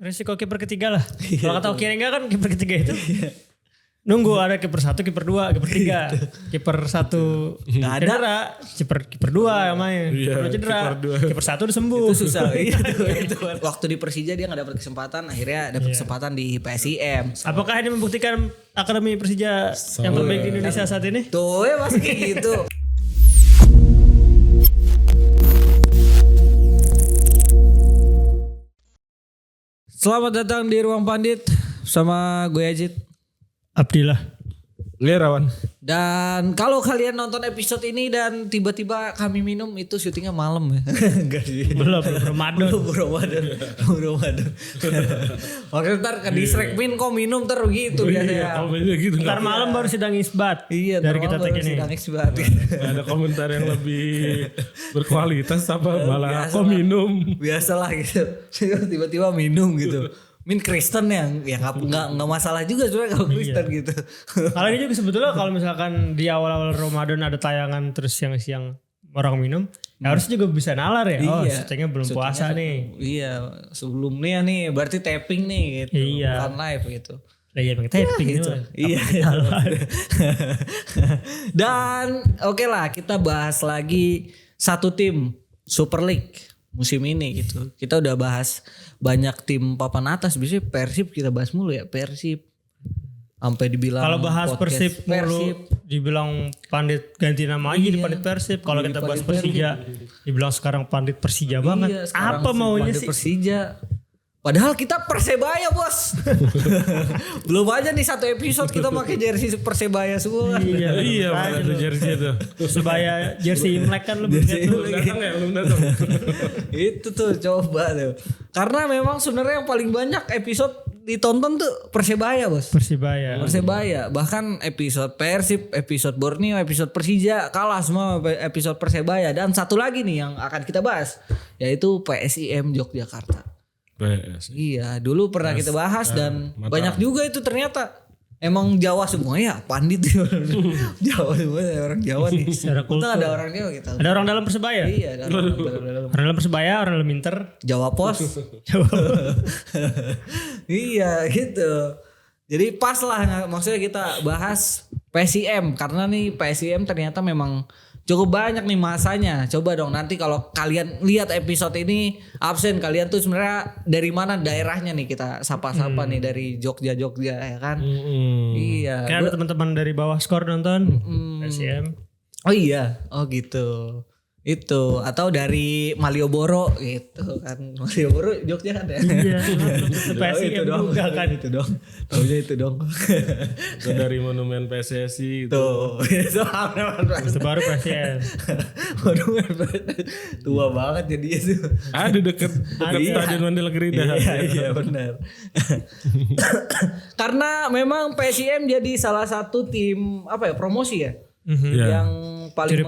risiko kiper ketiga lah. Kalau kata Oki enggak kan kiper ketiga itu nunggu ada kiper 1, kiper 2, kiper 3. Kiper 1 cedera, kiper 2 yang main. Kiper cedera, kiper 1 udah sembuh. Itu susah. itu. Waktu di Persija dia gak dapat kesempatan, akhirnya dapat kesempatan di PSIM. Apakah ini membuktikan akademi Persija yang terbaik di Indonesia saat ini? Tuh ya pasti gitu. Selamat datang di Ruang Pandit sama gue Ajit. Abdillah. Lirawan. Dan kalau kalian nonton episode ini dan tiba-tiba kami minum, itu syutingnya malam ya. Enggak sih. Belum Ramadan. Ramadan. Oke, ntar ke distrek min kok minum ntar gitu biasanya. Gitu, Ntar malam baru sidang isbat. Iya, dari kita tag ini. sidang isbat. Ada komentar yang lebih berkualitas apa malah kok minum. Biasalah gitu. Tiba-tiba minum gitu. Min Kristen yang ya nggak masalah juga sebenarnya kalau Kristen gitu. Kalau ini juga sebetulnya kalau misalkan di awal-awal Ramadan ada tayangan terus siang-siang orang minum, ya harusnya juga bisa nalar ya. Oh, syutingnya belum puasa nih. Iya, sebelumnya nih berarti tapping nih gitu. Iya. Bukan live gitu. Lah iya pakai taping gitu. Iya. Dan oke lah, kita bahas lagi satu tim Super League musim ini gitu. Kita udah bahas banyak tim papan atas, biasanya Persib kita bahas mulu ya, Persib. Sampai dibilang kalau bahas Persib mulu dibilang Pandit ganti nama aja di Pandit Persib. Kalau kita bahas Persija dibilang sekarang Pandit Persija banget. Apa maunya sih? Persija. Padahal kita Persebaya bos. Belum aja nih satu episode kita pakai jersey Persebaya semua. Iya, ada jersey itu. Persebaya jersey Imlek kan lebih Belum datang. Itu tuh coba tuh. Karena memang sebenarnya yang paling banyak episode ditonton tuh Persebaya bos. Persibaya. Bahkan episode Persib, episode Borneo, episode Persija kalah semua episode Persebaya. Dan satu lagi nih yang akan kita bahas, yaitu PSIM Yogyakarta. Iya, dulu pernah kita bahas dan banyak juga itu ternyata emang Jawa semua ya, Pandit. Jawa semua, orang Jawa nih. Secara kultur. Kita ada orang Jawa kita. Ada orang dalam Persebaya? Iya, ada orang dalam Persebaya, orang dalam Inter. Jawa Pos. Iya, gitu. Jadi pas lah, maksudnya kita bahas PSIM karena nih PSIM ternyata memang cukup banyak nih masanya. Coba dong nanti kalau kalian lihat episode ini absen, kalian tuh sebenarnya dari mana daerahnya nih, kita sapa-sapa nih dari Jogja ya kan. Iya. Kayak ada teman-teman dari bawah skor nonton PSIM. Oh iya, oh gitu. Itu atau dari Malioboro gitu kan. Malioboro Jogja kan ya. Iya. PSIM itu dong. Kan itu dong. Taunya itu dong. Itu dari monumen PSSI itu. Tuh. Itu baru PSIM. Monumen tua banget jadinya tuh. Ada dekat Stadion Mandala Gerida. Iya benar. Karena memang PSIM jadi salah satu tim apa ya, promosi ya. Yang paling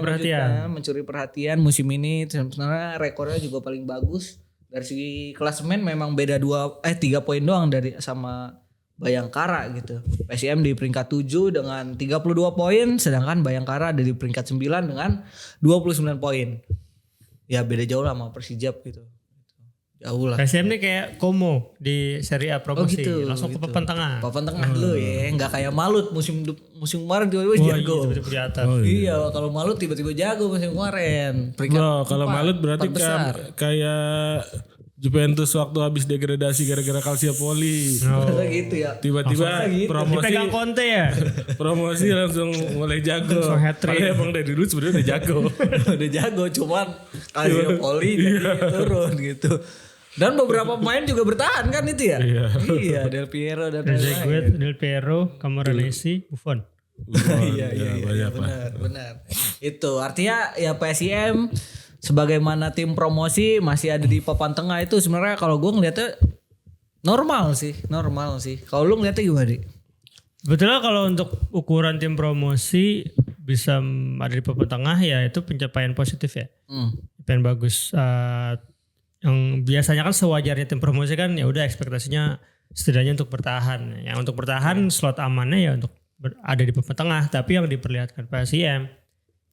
mencuri perhatian musim ini. Sebenarnya rekornya juga paling bagus. Dari segi klasemen memang beda 3 poin doang dari sama Bayangkara gitu. PSIM di peringkat 7 dengan 32 poin, sedangkan Bayangkara ada di peringkat 9 dengan 29 poin. Ya beda jauh lah sama Persijap gitu. Jauh lah. PSIM ini kayak Como di Serie A promosi, langsung ke papan tengah. Papan tengah dulu ya, nggak kayak Malut musim kemarin tiba-tiba jago. Tiba-tiba di atas. Iya, kalau Malut tiba-tiba jago musim kemarin. Kalau Malut berarti kayak Juventus waktu habis degradasi gara-gara Calciopoli. Gitu ya. Tiba-tiba promosi. Dipegang Conte ya. Promosi langsung mulai jago. Langsung hat-trick. Padahal emang dari dulu sebenarnya udah jago. Udah jago, cuman Calciopoli jadi turun gitu. Dan beberapa pemain juga bertahan kan itu ya. Iya, Del Piero dan Trezeguet, Del Piero, Camoranesi, Buffon. Iya, benar. Itu artinya ya PSIM sebagaimana tim promosi masih ada di papan tengah itu sebenarnya kalau gue ngeliatnya normal sih. Kalau lu ngeliatnya gimana, Dik? Betulnya kalau untuk ukuran tim promosi bisa ada di papan tengah ya itu pencapaian positif ya. Pencapaian bagus. Yang biasanya kan sewajarnya tim promosi kan ya udah ekspektasinya setidaknya untuk bertahan. Yang untuk bertahan slot amannya ya untuk ada di papan tengah. Tapi yang diperlihatkan PSIM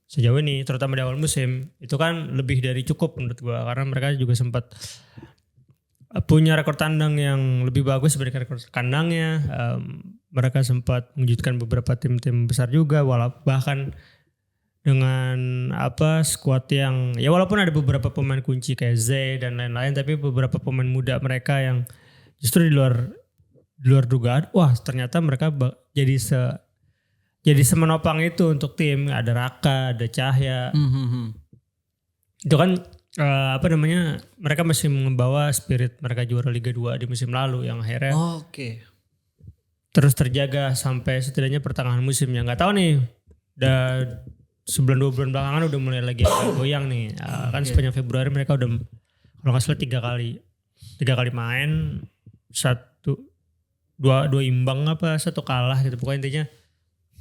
sejauh ini terutama di awal musim itu kan lebih dari cukup menurut gua, karena mereka juga sempat punya rekor tandang yang lebih bagus dibandingkan rekor kandangnya. Mereka sempat mengejutkan beberapa tim-tim besar juga, bahkan dengan skuad yang ya walaupun ada beberapa pemain kunci kayak Z dan lain-lain, tapi beberapa pemain muda mereka yang justru di luar dugaan. Wah, ternyata mereka jadi semenopang itu untuk tim. Ada Raka, ada Cahya. Itu kan mereka masih membawa spirit mereka juara Liga 2 di musim lalu yang akhirnya terus terjaga sampai setidaknya pertengahan musim. Yang nggak tahu nih, sebulan 2 bulan belakangan udah mulai lagi goyang nih. Kan sepanjang Februari mereka udah kalau nggak salah 3 kali main, 2 imbang 1 kalah gitu. Pokoknya intinya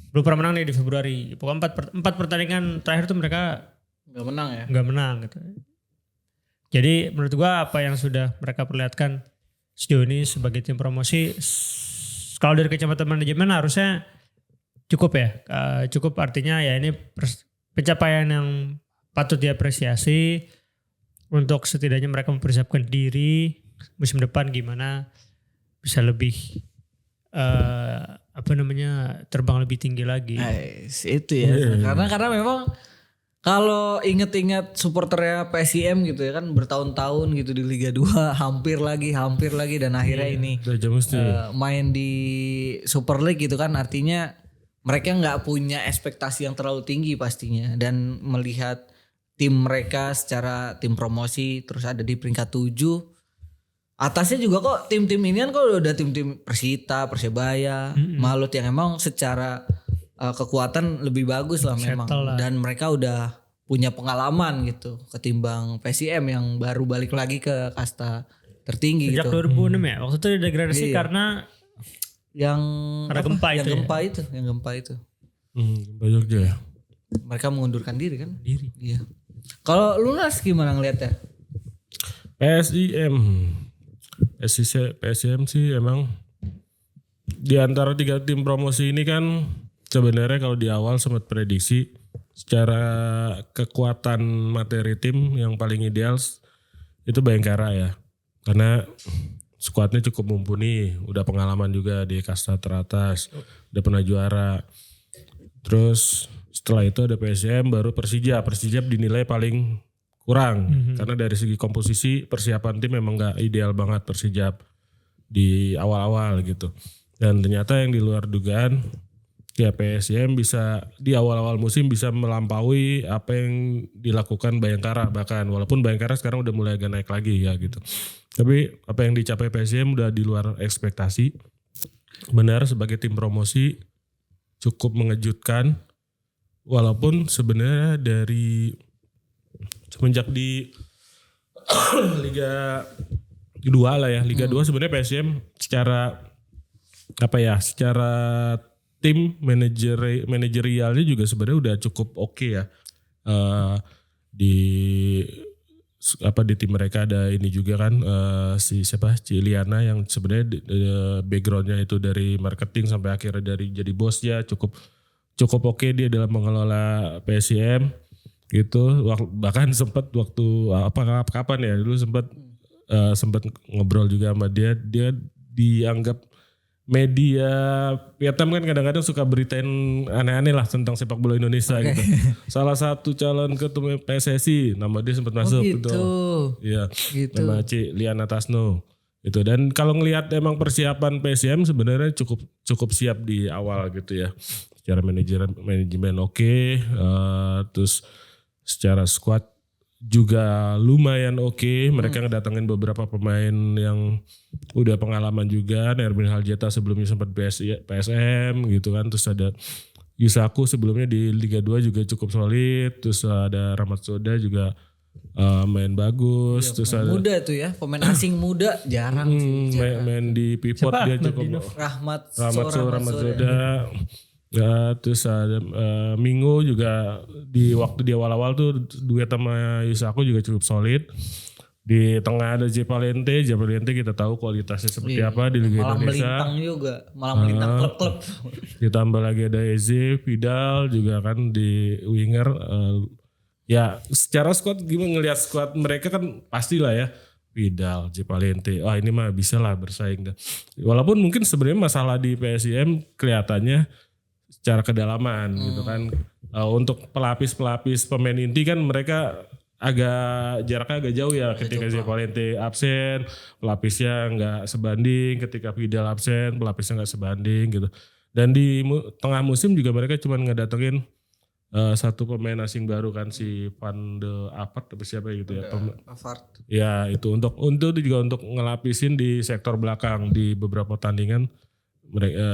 belum pernah menang nih di Februari. Pokoknya 4 pertandingan terakhir tuh mereka nggak menang gitu. Jadi menurut gua apa yang sudah mereka perlihatkan sejauh ini sebagai tim promosi, kalau dari kacamata manajemen harusnya cukup ya. Cukup artinya ya ini pencapaian yang patut diapresiasi untuk setidaknya mereka mempersiapkan diri musim depan gimana bisa lebih terbang lebih tinggi lagi. Itu ya. Karena memang kalau inget-inget supporternya PSIM gitu ya kan bertahun-tahun gitu di Liga 2 hampir lagi dan akhirnya ini main di Super League gitu kan, artinya mereka nggak punya ekspektasi yang terlalu tinggi pastinya, dan melihat tim mereka secara tim promosi terus ada di peringkat 7. Atasnya juga kok tim-tim ini kan kok udah tim-tim Persita, Persebaya, Malut yang emang secara kekuatan lebih bagus lah memang. Dan mereka udah punya pengalaman gitu ketimbang PSIM yang baru balik lagi ke kasta tertinggi sejak gitu. 2006 ya. Waktu itu degradasi karena gempa itu. Gempa Jogja ya. Mereka mengundurkan diri kan? Iya. Kalau Lunas gimana ngeliatnya? PSIM sih emang di antara 3 tim promosi ini kan sebenarnya kalau di awal sempat prediksi secara kekuatan materi tim yang paling ideal itu Bayangkara ya. Karena skuadnya cukup mumpuni, udah pengalaman juga di kasta teratas, udah pernah juara. Terus setelah itu ada PSM, baru Persija. Persija dinilai paling kurang karena dari segi komposisi persiapan tim memang gak ideal banget Persija di awal-awal gitu. Dan ternyata yang di luar dugaan ya PSM bisa di awal-awal musim bisa melampaui apa yang dilakukan Bayangkara, bahkan walaupun Bayangkara sekarang udah mulai agak naik lagi ya gitu. Tapi apa yang dicapai PSM udah di luar ekspektasi. Benar sebagai tim promosi cukup mengejutkan, walaupun sebenarnya dari semenjak di Liga 2 lah ya, Liga 2 sebenarnya PSM secara tim manajerialnya juga sebenarnya udah cukup oke ya. Di tim mereka ada ini juga kan Ciliana yang sebenarnya backgroundnya itu dari marketing sampai akhirnya jadi bosnya cukup oke dia dalam mengelola PSIM gitu. Bahkan sempat waktu kapan ya dulu sempat ngobrol juga sama dia dianggap media Vietnam kan kadang-kadang suka beritain aneh-aneh lah tentang sepak bola Indonesia gitu. Salah satu calon ketua PSSI nama dia sempat masuk gitu. Iya. Gitu. Nama Liana Tasno. Gitu. Dan kalau ngelihat emang persiapan PSM sebenarnya cukup siap di awal gitu ya. Secara manajemen oke, terus secara squad juga lumayan oke. Mereka ngedatengin beberapa pemain yang udah pengalaman juga. Erwin Haljeta sebelumnya sempat PSM gitu kan. Terus ada Yusaku sebelumnya di Liga 2 juga cukup solid. Terus ada Rahmat Soda juga main bagus. Ya, terus ada muda tuh ya, pemain asing muda jarang sih. Main di pivot dia cukup. Rahmat Soda. Ya, terus ada Mingo juga di waktu di awal-awal tuh duet sama Yusaku juga cukup solid. Di tengah ada Jepalente kita tahu kualitasnya seperti apa di Liga Indonesia. Malah melintang klub-klub. Ditambah lagi ada Eze, Vidal juga kan di winger. Ya secara squad gimana ngelihat squad mereka kan pastilah ya Vidal, Cepalente. Wah ini mah bisa lah bersaing. Walaupun mungkin sebenarnya masalah di PSIM kelihatannya secara kedalaman gitu kan. Untuk pelapis-pelapis pemain inti kan mereka jaraknya agak jauh ya. Ketika Cepalente absen, pelapisnya nggak sebanding. Ketika Vidal absen, pelapisnya nggak sebanding gitu. Dan di tengah musim juga mereka cuma ngedatengin satu pemain asing baru kan si Van de Apart atau siapa gitu ya. Ya itu untuk juga untuk ngelapisin di sektor belakang di beberapa pertandingan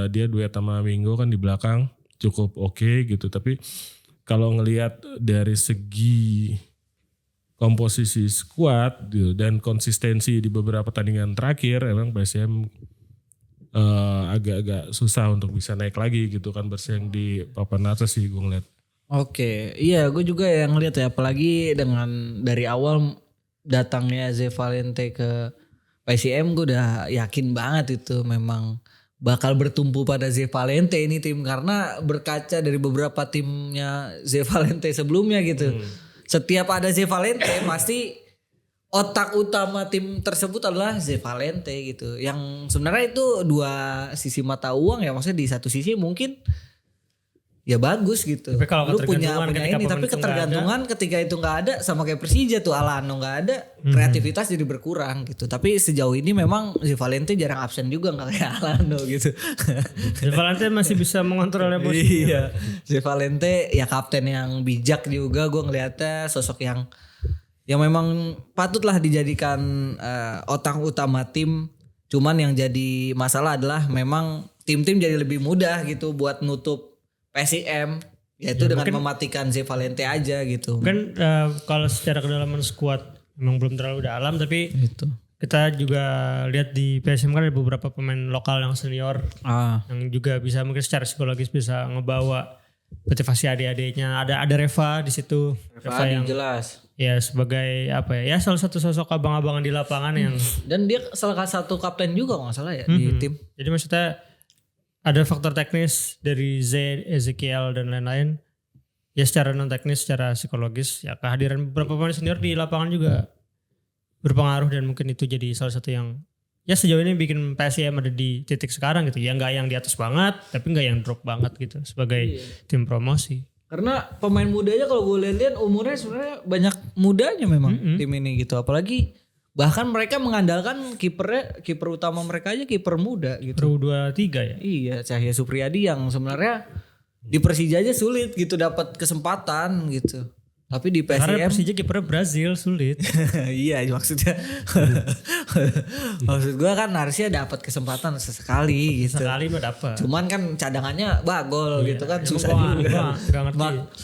dia duet sama Mingo kan di belakang cukup oke gitu. Tapi kalau ngelihat dari segi komposisi skuad gitu, dan konsistensi di beberapa pertandingan terakhir emang PSM agak-agak susah untuk bisa naik lagi gitu kan bersaing di papan atas sih gue ngeliat. Oke, iya gue juga yang ngeliat ya, apalagi dengan dari awal datangnya Cepalente ke PSIM gue udah yakin banget itu memang bakal bertumpu pada Cepalente ini tim, karena berkaca dari beberapa timnya Cepalente sebelumnya gitu. Setiap ada Cepalente pasti otak utama tim tersebut adalah Cepalente gitu. Yang sebenarnya itu dua sisi mata uang ya, maksudnya di satu sisi mungkin ya bagus gitu. Tapi kalau lu punya ini, tapi ketergantungan ketika itu nggak ada, sama kayak Persija tuh Alano nggak ada, kreativitas jadi berkurang gitu. Tapi sejauh ini memang Cepalente jarang absen juga, nggak kayak Alano gitu. Cepalente masih bisa mengontrol emosi. Iya, Cepalente ya kapten yang bijak juga, gue ngelihatnya sosok yang memang patutlah dijadikan otak utama tim. Cuman yang jadi masalah adalah memang tim-tim jadi lebih mudah gitu buat nutup PSIM, yaitu ya, dengan mematikan Cepalente aja gitu. Kan kalau secara kedalaman skuad memang belum terlalu dalam, tapi itu kita juga lihat di PSIM kan ada beberapa pemain lokal yang senior yang juga bisa mungkin secara psikologis bisa ngebawa motivasi adik-adiknya. Ada Reva di situ. Reva yang jelas. Ya sebagai apa ya salah satu sosok abang-abangan di lapangan yang dan dia salah satu kapten juga nggak salah ya di tim. Jadi maksudnya ada faktor teknis dari Ezekiel dan lain-lain. Ya secara non teknis, secara psikologis ya kehadiran beberapa pemain senior di lapangan juga berpengaruh, dan mungkin itu jadi salah satu yang ya sejauh ini bikin PSIM ada di titik sekarang gitu. Ya nggak yang di atas banget, tapi nggak yang drop banget gitu sebagai tim promosi. Karena pemain mudanya kalau gue lihat umurnya sebenarnya banyak mudanya memang tim ini gitu. Apalagi bahkan mereka mengandalkan kiper utama mereka aja kiper muda gitu. U23 ya? Iya, Cahya Supriyadi yang sebenarnya di Persija aja sulit gitu dapat kesempatan gitu. Tapi di PSIM karena Persija kipernya Brazil sulit. Iya maksudnya. Maksud gue kan harusnya dapat kesempatan sesekali gitu. Sekali mah dapat. Cuman kan cadangannya bagol gitu kan susah juga.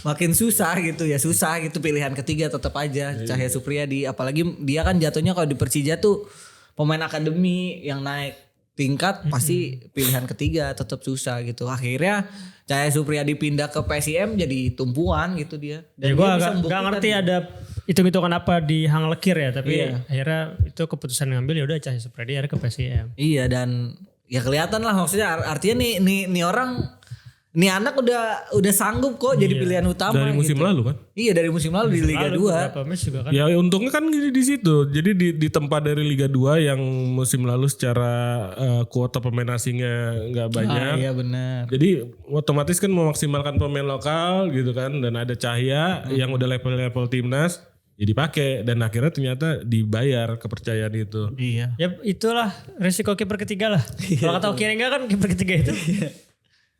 Makin susah gitu ya, susah gitu, pilihan ketiga tetap aja Cahya Supriyadi. Apalagi dia kan jatuhnya kalau di Persija tuh pemain akademi yang naik tingkat, pasti pilihan ketiga tetap susah gitu. Akhirnya Cahya Supriyadi pindah ke PSIM jadi tumpuan gitu dia. Dan ya gue gak ngerti ada hitung-hitungan apa di Hang Lekir ya, tapi akhirnya itu keputusan ngambil ya udah Cahya Supriyadi akhirnya ke PSIM. Iya, dan ya kelihatan lah maksudnya artinya nih orang, nih anak udah sanggup kok jadi pilihan utama dari musim gitu. lalu kan? Iya, dari musim lalu di Liga 2. Juga kan? Ya untungnya kan di situ. Jadi di tempat dari Liga 2 yang musim lalu secara kuota pemain asingnya nggak banyak. Iya benar. Jadi otomatis kan memaksimalkan pemain lokal gitu kan, dan ada Cahya yang udah level timnas. Jadi pakai, dan akhirnya ternyata dibayar kepercayaan itu. Iya. Ya itulah resiko kiper ketiga lah. Kalau kata Oki enggak kan kiper ketiga itu.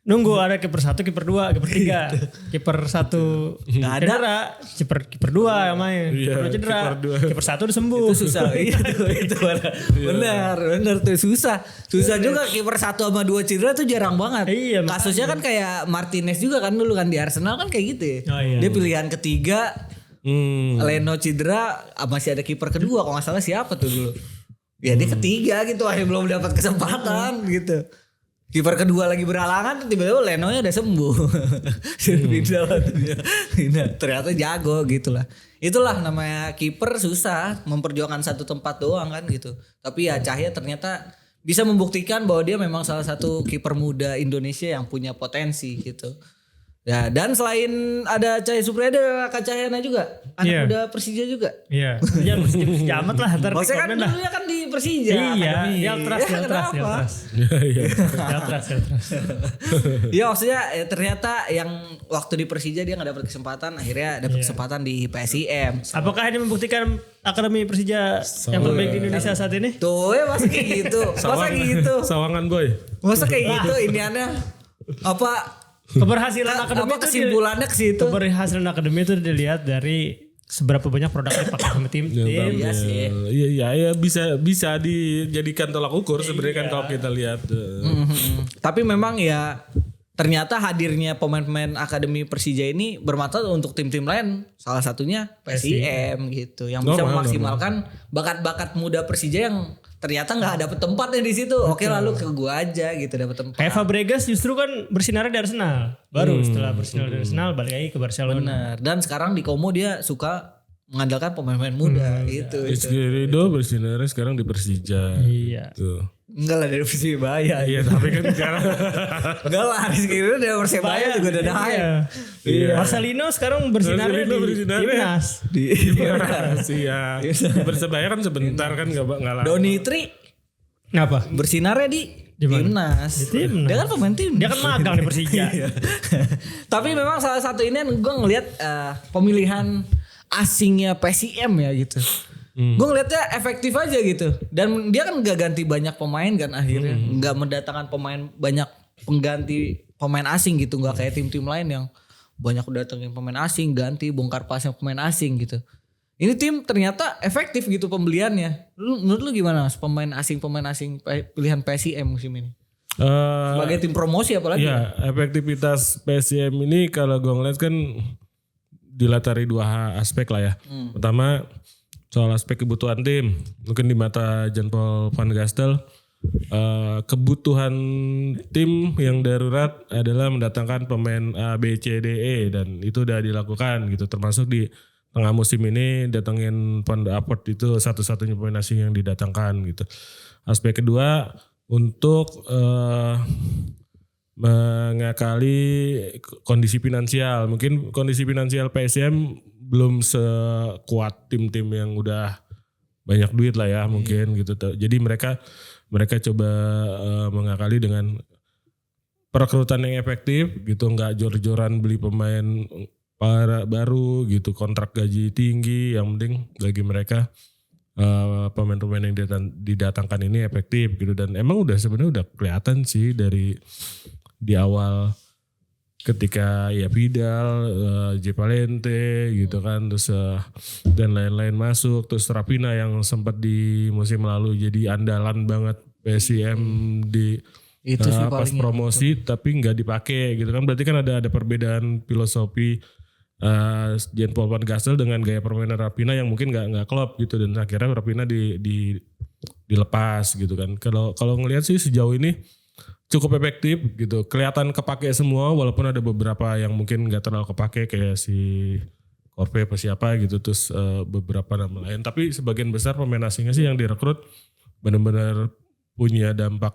Nunggu ada kiper 1, kiper 2, kiper 3. Kiper 1 enggak ada. Kiper 2 yang main. Kiper cedera. Kiper 1 udah sembuh. Itu susah. itu benar tuh susah. Susah juga kiper 1 sama 2 cedera tuh jarang banget. Iya, kasusnya kan kayak Martinez juga kan dulu kan di Arsenal kan kayak gitu ya. Dia pilihan ketiga. Leno cedera, masih ada kiper kedua kalau nggak salah siapa tuh dulu. Ya dia ketiga gitu, akhirnya belum dapat kesempatan gitu. Kiper kedua lagi berhalangan, tiba-tiba Leno-nya udah sembuh. Ternyata jago gitulah. Itulah namanya kiper susah, memperjuangkan satu tempat doang kan gitu. Tapi ya Cahya ternyata bisa membuktikan bahwa dia memang salah satu kiper muda Indonesia yang punya potensi gitu. Ya, dan selain ada Cahaya Supriyadi ada Kak Cahyana juga. Anak muda Persija juga. Iya. Ya Persija amat lah ntar Maksudnya kan komen lah. dulunya kan di Persija. Iya, Akademi. Yaltras. Iya maksudnya ternyata yang waktu di Persija dia gak dapat kesempatan, akhirnya dapat kesempatan di PSIM. Apakah ini membuktikan Akademi Persija yang terbaik di Indonesia saat ini? Tuh ya masa kayak gitu. Masa kayak gitu. Sawangan boy. Masa kayak gitu iniannya apa Keberhasilan akademi apa kesimpulannya ke situ? Keberhasilan akademi itu dilihat dari seberapa banyak produk dipakai sama tim. Iya sih. Iya bisa dijadikan tolak ukur sebenarnya kan kalau kita lihat. Tapi memang ya ternyata hadirnya pemain-pemain akademi Persija ini bermanfaat untuk tim-tim lain. Salah satunya PSIM gitu yang bisa memaksimalkan bakat-bakat muda Persija yang ternyata nggak dapet tempatnya di situ. Oke lalu ke gua aja gitu dapet tempat. Kayak Fabregas justru kan bersinar di Arsenal. Baru setelah bersinar di Arsenal balik lagi ke Barcelona. Benar. Dan sekarang di Como dia suka mengandalkan pemain-pemain muda gitu. Rizky Ridho bersinar sekarang di Persija. Iya. Tuh. Enggak lah dari Persibaya. Iya tapi kan sekarang enggak lah Rizky Ridho dari Persibaya juga udah naik. Iya. Marcelino sekarang bersinarnya di Timnas. Di Timnas. Iya. Di Persebaya kan sebentar kan enggak lama. Donitri Ngapa? bersinarnya di Timnas. Di Timnas. Dia kan pemain Timnas. Dia kan magang di Persija. Tapi memang salah satu ini gue ngelihat pemilihan asingnya PSIM ya gitu. Gue ngeliatnya efektif aja gitu. Dan dia kan gak ganti banyak pemain kan akhirnya. Gak mendatangkan banyak pengganti pemain asing gitu. Gak kayak tim-tim lain yang banyak datengin pemain asing, ganti bongkar pasang pemain asing gitu. Ini tim ternyata efektif gitu pembeliannya. Menurut lu gimana Mas pemain asing pilihan PSIM musim ini? Sebagai tim promosi apalagi? Iya, efektivitas PSIM ini kalau gue ngeliat kan dilatari dua aspek lah ya. Pertama soal aspek kebutuhan tim. Mungkin di mata Jan Paul van Gastel kebutuhan tim yang darurat adalah mendatangkan pemain A, B, C, D, E dan itu udah dilakukan gitu. Termasuk di tengah musim ini datengin Van de Apert itu satu-satunya pemain asing yang didatangkan gitu. Aspek kedua untuk mengakali kondisi finansial. Mungkin kondisi finansial PSM belum sekuat tim-tim yang udah banyak duit lah ya mungkin gitu. Jadi mereka coba mengakali dengan perekrutan yang efektif gitu, nggak jor-joran beli pemain baru gitu, kontrak gaji tinggi. Yang penting bagi mereka pemain-pemain yang didatangkan ini efektif gitu, dan emang sebenarnya udah kelihatan sih dari di awal ketika ya Vidal, Jepalente gitu kan, terus dan lain-lain masuk, terus Rapina yang sempat di musim lalu jadi andalan banget PSIM di itu pas promosi tapi nggak dipakai gitu kan, berarti kan ada perbedaan filosofi Jan Paul van Gastel dengan gaya permainan Rapina yang mungkin nggak klop gitu, dan akhirnya Rapina dilepas gitu kan. Kalau ngelihat sih sejauh ini cukup efektif gitu, kelihatan kepake semua walaupun ada beberapa yang mungkin nggak terlalu kepake kayak si Korpe apa siapa gitu, terus beberapa nama lain, tapi sebagian besar pemain asingnya sih yang direkrut benar-benar punya dampak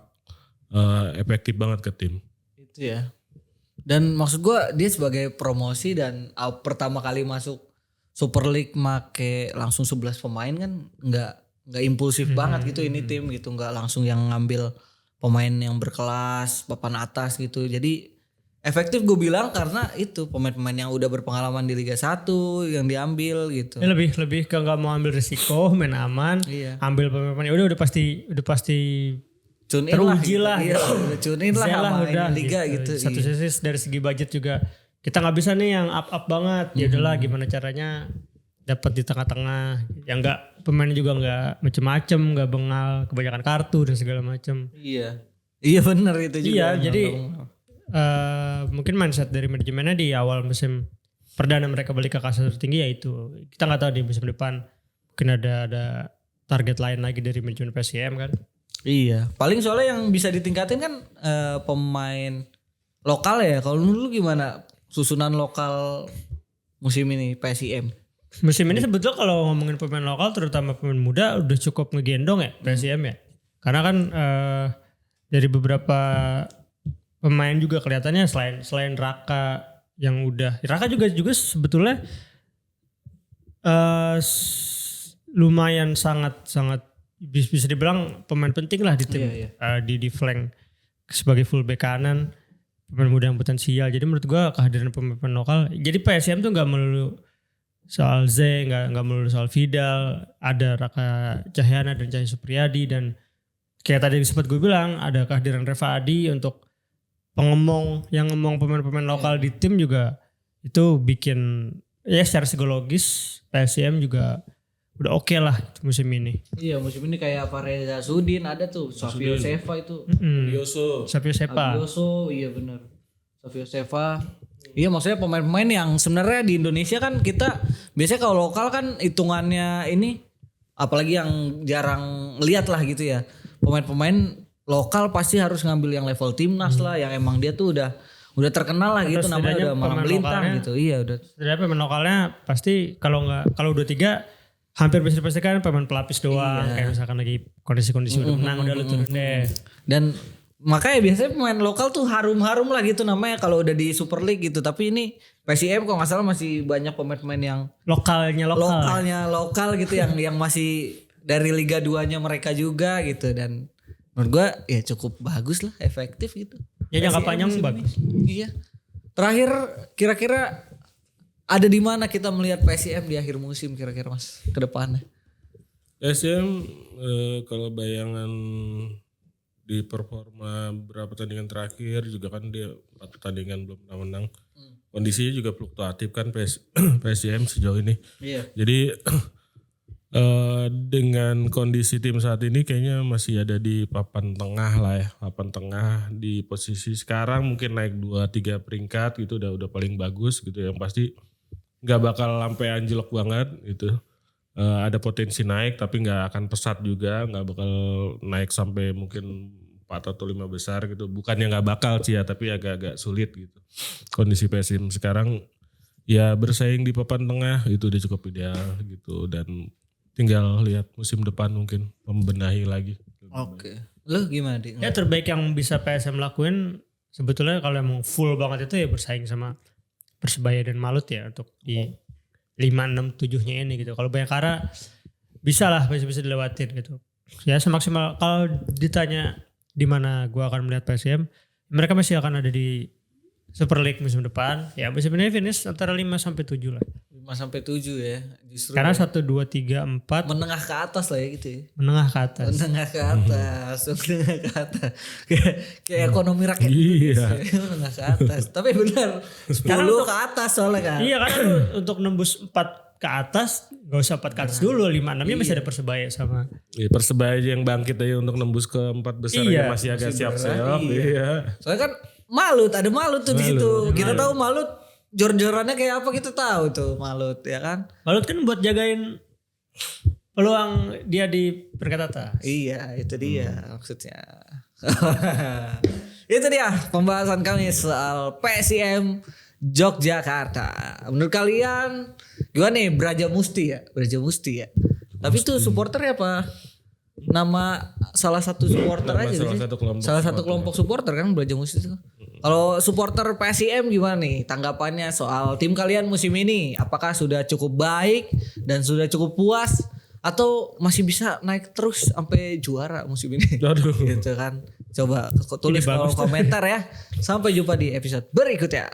efektif banget ke tim. Itu ya. Dan maksud gue dia sebagai promosi dan pertama kali masuk Super League make langsung 11 pemain kan nggak impulsif banget gitu ini tim gitu, nggak langsung yang ngambil pemain yang berkelas papan atas gitu. Jadi efektif gue bilang karena itu pemain-pemain yang udah berpengalaman di Liga 1 yang diambil gitu. Ya lebih ke nggak mau ambil risiko, main aman, ambil pemain udah pasti teruji lah. Iya, udah cunin lah sama udah Liga gitu. Satu sisi dari segi budget juga kita nggak bisa nih yang up banget. Ya udahlah gimana caranya dapat di tengah-tengah yang enggak pemainnya juga enggak macem-macem, enggak bengal, kebanyakan kartu dan segala macem. Iya benar itu juga. Iya, jadi mungkin mindset dari manajemennya di awal musim perdana mereka balik ke kasta tertinggi ya itu. Kita nggak tahu di musim depan mungkin ada target lain lagi dari manajemen PSIM kan. Iya, paling soalnya yang bisa ditingkatin kan pemain lokal ya. Kalau dulu gimana susunan lokal musim ini PSIM? Musim ini sebetulnya kalau ngomongin pemain lokal terutama pemain muda udah cukup ngegendong ya PSIM ya. Karena kan dari beberapa pemain juga kelihatannya selain Raka yang udah Raka juga sebetulnya lumayan sangat bisa dibilang pemain penting lah di tim. Di flank sebagai fullback kanan, pemain muda yang potensial. Jadi menurut gue kehadiran pemain lokal. Jadi PSM tuh nggak melulu soal Z, nggak melulu soal Vidal, ada Raka Cahyana dan Cahya Supriyadi, dan kayak tadi sempat gue bilang ada kehadiran Reva Adi untuk pengemong yang ngomong pemain-pemain lokal di tim juga, itu bikin ya secara psikologis PSM juga udah oke lah musim ini. Iya, musim ini kayak Fareza Sudin ada tuh, Savio Seva itu. Savio Seva. Iya benar. Savio Seva. Iya, maksudnya pemain-pemain yang sebenarnya di Indonesia kan kita biasanya kalau lokal kan hitungannya ini, apalagi yang jarang lihat lah gitu ya. Pemain-pemain lokal pasti harus ngambil yang level timnas lah, yang emang dia tuh udah terkenal lah gitu, namanya udah melintang gitu. Iya, udah. Setidaknya pemain lokalnya pasti kalau 2-3 hampir bisa dipastikan pemain pelapis doang. Kayak misalkan lagi kondisi-kondisi udah menang, udah lu turun deh. Dan makanya biasanya pemain lokal tuh harum-harum lah gitu namanya kalau udah di Super League gitu. Tapi ini PSM kok nggak salah masih banyak pemain-pemain yang lokalnya lokal gitu yang masih dari Liga 2-nya mereka juga gitu. Dan menurut gue ya cukup bagus lah, efektif gitu. Ya jangka panjang bagus. Iya. Terakhir kira-kira ada di mana kita melihat PSM di akhir musim kira-kira Mas ke depannya? PSM kalau bayangan di performa beberapa pertandingan terakhir juga kan dia 4 pertandingan belum pernah menang. Kondisinya juga fluktuatif kan PSM sejauh ini. Iya. Jadi dengan kondisi tim saat ini kayaknya masih ada di papan tengah lah ya. Papan tengah di posisi sekarang mungkin naik 2-3 peringkat gitu udah paling bagus gitu. Yang pasti nggak bakal sampai anjlok banget gitu. Ada potensi naik tapi nggak akan pesat juga, nggak bakal naik sampai mungkin 4 atau 5 besar gitu. Bukannya nggak bakal sih ya, tapi agak-agak sulit gitu. Kondisi PSM sekarang ya bersaing di papan tengah itu udah cukup ideal gitu, dan tinggal lihat musim depan mungkin membenahi lagi. Oke. Lo gimana Dik? Ya terbaik yang bisa PSM lakuin sebetulnya kalau emang full banget itu ya bersaing sama Persebaya dan Malut ya untuk di 5-6-7-nya ini gitu. Kalau Bayangkara bisa lah, bisa dilewatin gitu. Ya semaksimal kalau ditanya di mana gua akan melihat PSM, mereka masih akan ada di Super League musim depan. Ya musim ini finish antara 5-7 lah. 5-7 ya. Justru karena 1, 2, 3, 4 menengah ke atas lah ya gitu ya. Menengah ke atas. Menengah ke atas. Kayak ekonomi rakyat. Iya. Menengah ke atas. Tapi benar 10 ke atas soalnya kan. Iya kan untuk nembus 4 ke atas gak usah 4 ke atas dulu, 5-6-nya masih ada Persebaya sama. Iya, Persebaya aja yang bangkit aja untuk nembus ke 4 besar aja masih agak siap-siap. Iya. Soalnya kan ada Malut tuh di situ. Kita tahu Malut jor-jorannya kayak apa, kita tahu tuh Malut ya kan. Malut kan buat jagain peluang dia di peringkat atas. Iya, itu dia maksudnya. Itu dia pembahasan kami soal PSM Yogyakarta. Menurut kalian gimana nih Braja Musti ya? Tapi itu supporternya apa? Nama salah satu supporter aja sih. Salah satu kelompok supporter kan Braja Musti itu. Kalau supporter PSM gimana nih tanggapannya soal tim kalian musim ini? Apakah sudah cukup baik dan sudah cukup puas atau masih bisa naik terus sampai juara musim ini? Aduh. Gitu kan. Coba tulis kolom komentar ya. Sampai jumpa di episode berikutnya.